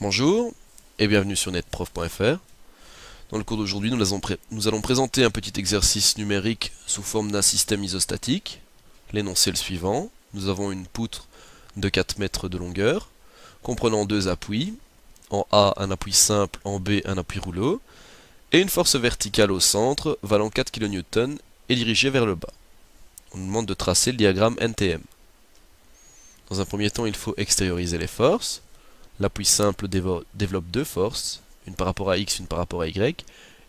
Bonjour et bienvenue sur netprof.fr. Dans le cours d'aujourd'hui, nous allons présenter un petit exercice numérique sous forme d'un système isostatique. L'énoncé est le suivant. Nous avons une poutre de 4 mètres de longueur, comprenant deux appuis. En A, un appui simple, en B, un appui rouleau, et une force verticale au centre, valant 4 kN et dirigée vers le bas. On nous demande de tracer le diagramme NTM. Dans un premier temps, il faut extérioriser les forces. L'appui simple développe deux forces, une par rapport à X, une par rapport à Y,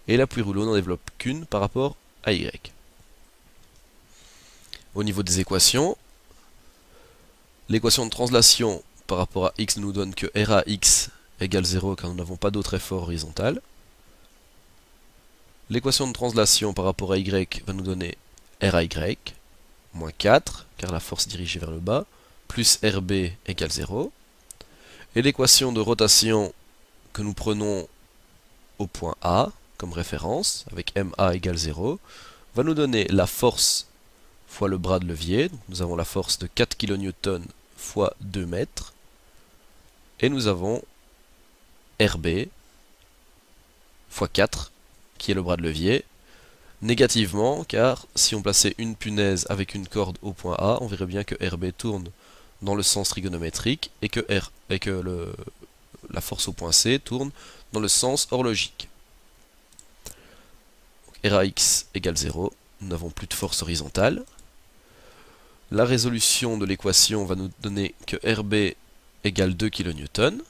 et l'appui rouleau n'en développe qu'une par rapport à Y. Au niveau des équations, l'équation de translation par rapport à X ne nous donne que RAX égale 0 car nous n'avons pas d'autre effort horizontal. L'équation de translation par rapport à Y va nous donner RAY, moins 4, car la force dirigée vers le bas, plus RB égale 0. Et l'équation de rotation que nous prenons au point A comme référence, avec MA égale 0, va nous donner la force fois le bras de levier. Donc nous avons la force de 4 kN fois 2 mètres. Et nous avons RB fois 4, qui est le bras de levier, négativement, car si on plaçait une punaise avec une corde au point A, on verrait bien que RB tourne dans le sens trigonométrique et que la force au point C tourne dans le sens horlogique. RAX égale 0, nous n'avons plus de force horizontale. La résolution de l'équation va nous donner que RB égale 2 kN.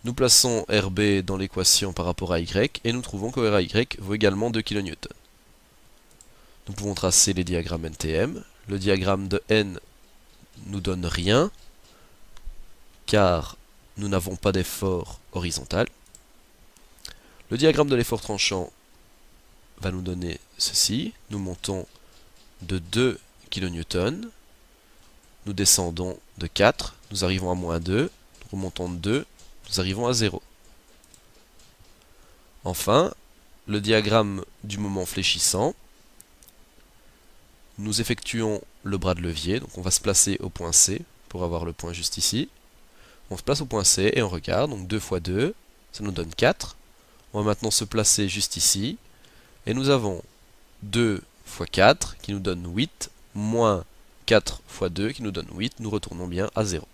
Nous plaçons RB dans l'équation par rapport à Y et nous trouvons que RAY vaut également 2 kN. Nous pouvons tracer les diagrammes NTM. Le diagramme de N nous donne rien car nous n'avons pas d'effort horizontal. Le diagramme de l'effort tranchant va nous donner ceci. Nous montons de 2 kN, nous descendons de 4, nous arrivons à moins 2, nous remontons de 2, nous arrivons à 0. Enfin, le diagramme du moment fléchissant, nous effectuons le bras de levier, donc on va se placer au point C pour avoir le point juste ici. On se place au point C et on regarde, donc 2 fois 2, ça nous donne 4. On va maintenant se placer juste ici, et nous avons 2 fois 4 qui nous donne 8, moins 4 fois 2 qui nous donne 8, nous retournons bien à 0.